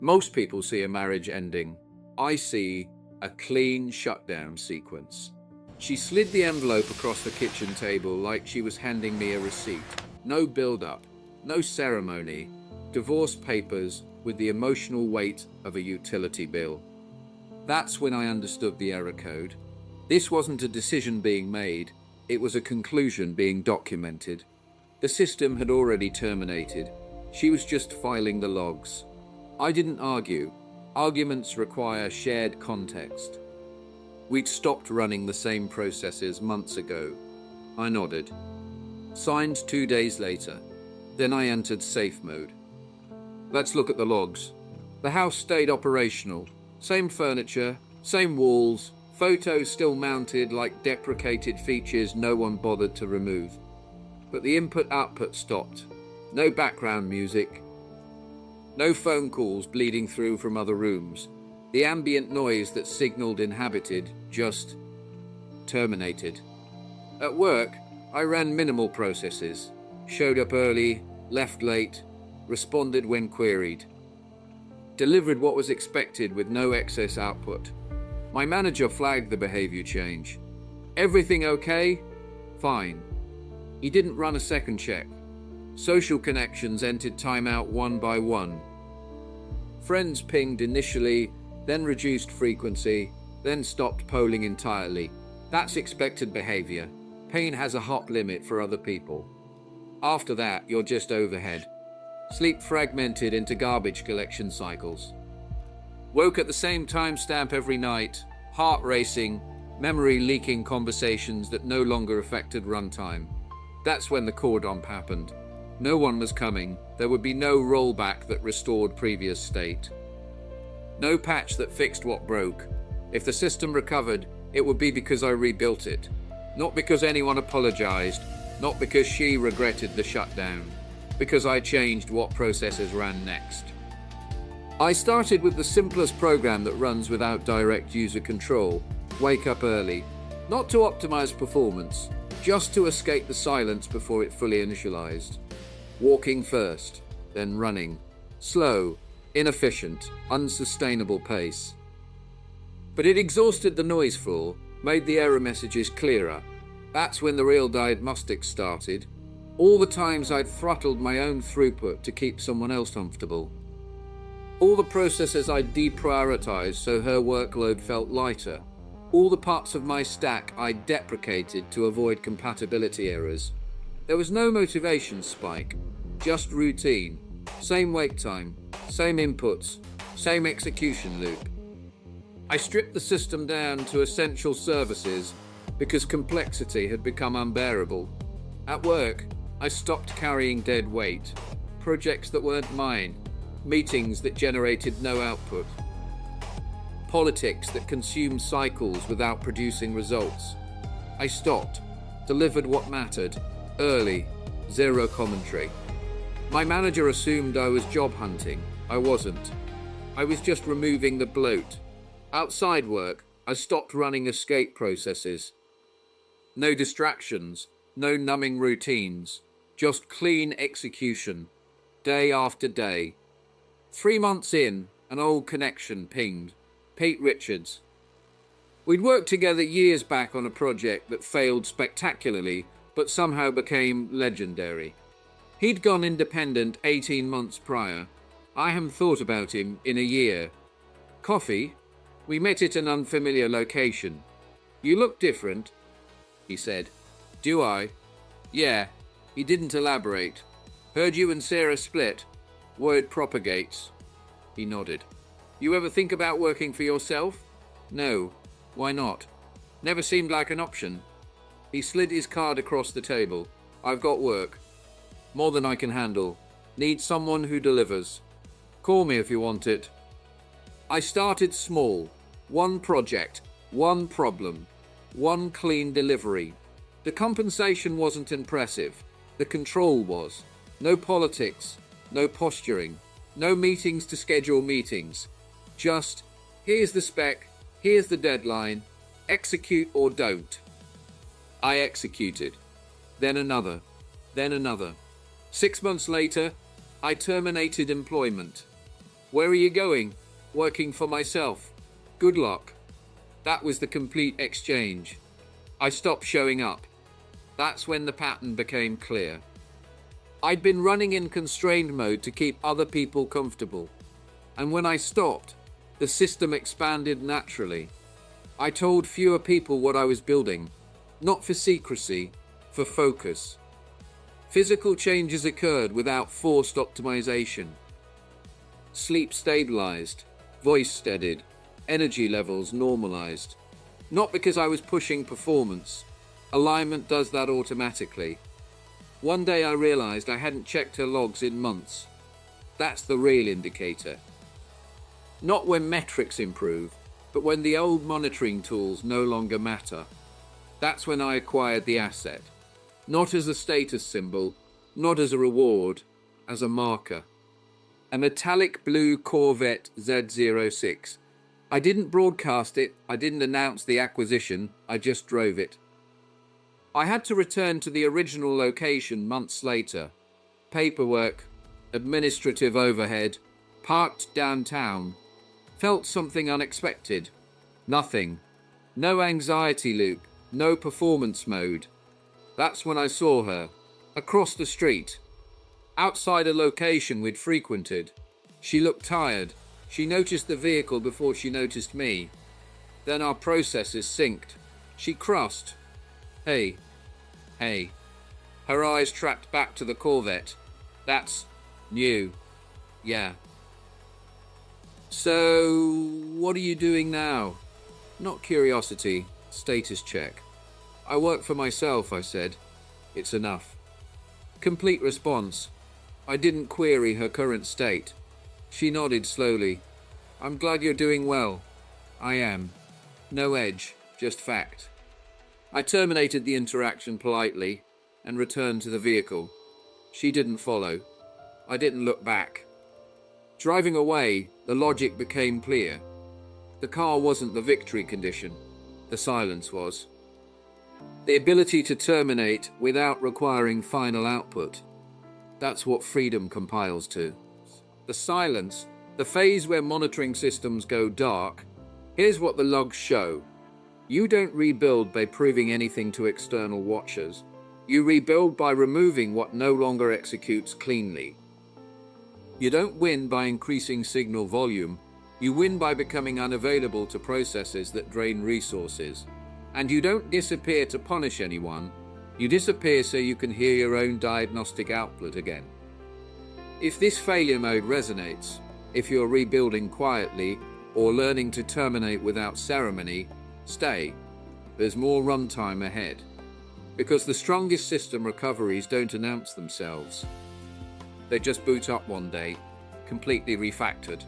Most people see a marriage ending. I see a clean shutdown sequence. She slid the envelope across the kitchen table like she was handing me a receipt. No build-up, no ceremony, divorce papers with the emotional weight of a utility bill. That's when I understood the error code. This wasn't a decision being made, it was a conclusion being documented. The system had already terminated. She was just filing the logs. I didn't argue. Arguments require shared context. We'd stopped running the same processes months ago. I nodded. Signed 2 days later. Then I entered safe mode. Let's look at the logs. The house stayed operational. Same furniture, same walls, photos still mounted like deprecated features no one bothered to remove. But the input-output stopped. No background music. No phone calls bleeding through from other rooms. The ambient noise that signaled inhabited just terminated. At work, I ran minimal processes. Showed up early, left late, responded when queried. Delivered what was expected with no excess output. My manager flagged the behavior change. Everything okay? Fine. He didn't run a second check. Social connections entered timeout one by one. Friends pinged initially, then reduced frequency, then stopped polling entirely. That's expected behavior. Pain has a hot limit for other people. After that, you're just overhead. Sleep fragmented into garbage collection cycles. Woke at the same timestamp every night, heart racing, memory leaking conversations that no longer affected runtime. That's when the core dump happened. No one was coming. There would be no rollback that restored previous state. No patch that fixed what broke. If the system recovered, it would be because I rebuilt it. Not because anyone apologized, not because she regretted the shutdown, because I changed what processes ran next. I started with the simplest program that runs without direct user control, wake up early, not to optimize performance, just to escape the silence before it fully initialized. Walking first, then running. Slow, inefficient, unsustainable pace. But it exhausted the noise floor, made the error messages clearer. That's when the real diagnostics started. All the times I'd throttled my own throughput to keep someone else comfortable. All the processes I'd deprioritized so her workload felt lighter. All the parts of my stack I deprecated to avoid compatibility errors. There was no motivation spike, just routine. Same wait time, same inputs, same execution loop. I stripped the system down to essential services because complexity had become unbearable. At work, I stopped carrying dead weight, projects that weren't mine, meetings that generated no output, politics that consumed cycles without producing results. I stopped, delivered what mattered, early, zero commentary. My manager assumed I was job hunting. I wasn't. I was just removing the bloat. Outside work, I stopped running escape processes. No distractions, no numbing routines, just clean execution, day after day. 3 months in, an old connection pinged. Pete Richards. We'd worked together years back on a project that failed spectacularly, but somehow became legendary. He'd gone independent 18 months prior. I hadn't thought about him in a year. Coffee? We met at an unfamiliar location. You look different, he said. Do I? Yeah. He didn't elaborate. Heard you and Sarah split. Word propagates. He nodded. You ever think about working for yourself? No. Why not? Never seemed like an option. He slid his card across the table. I've got work. More than I can handle. Need someone who delivers. Call me if you want it. I started small. One project, one problem, one clean delivery. The compensation wasn't impressive. The control was. No politics, no posturing, no meetings to schedule meetings. Just, here's the spec, here's the deadline, execute or don't. I executed. Then another. Then another. 6 months later, I terminated employment. Where are you going? Working for myself. Good luck. That was the complete exchange. I stopped showing up. That's when the pattern became clear. I'd been running in constrained mode to keep other people comfortable. And when I stopped, the system expanded naturally. I told fewer people what I was building, not for secrecy, for focus. Physical changes occurred without forced optimization. Sleep stabilized, voice steadied, energy levels normalized. Not because I was pushing performance. Alignment does that automatically. One day I realized I hadn't checked her logs in months. That's the real indicator. Not when metrics improve, but when the old monitoring tools no longer matter. That's when I acquired the asset. Not as a status symbol, not as a reward, as a marker. A metallic blue Corvette Z06. I didn't broadcast it, I didn't announce the acquisition, I just drove it. I had to return to the original location months later. Paperwork, administrative overhead, parked downtown. Felt something unexpected. Nothing. No anxiety loop, no performance mode. That's when I saw her, across the street, outside a location we'd frequented. She looked tired. She noticed the vehicle before she noticed me. Then our processes synced. She crossed. Hey. Her eyes tracked back to the Corvette. That's new. Yeah. So, what are you doing now? Not curiosity, status check. I work for myself, I said. It's enough. Complete response. I didn't query her current state. She nodded slowly. I'm glad you're doing well. I am. No edge, just fact. I terminated the interaction politely and returned to the vehicle. She didn't follow. I didn't look back. Driving away, the logic became clear. The car wasn't the victory condition. The silence was. The ability to terminate without requiring final output. That's what freedom compiles to. The silence, the phase where monitoring systems go dark. Here's what the logs show. You don't rebuild by proving anything to external watchers. You rebuild by removing what no longer executes cleanly. You don't win by increasing signal volume. You win by becoming unavailable to processes that drain resources. And you don't disappear to punish anyone. You disappear so you can hear your own diagnostic output again. If this failure mode resonates, if you're rebuilding quietly or learning to terminate without ceremony, stay. There's more runtime ahead. Because the strongest system recoveries don't announce themselves. They just boot up one day, completely refactored.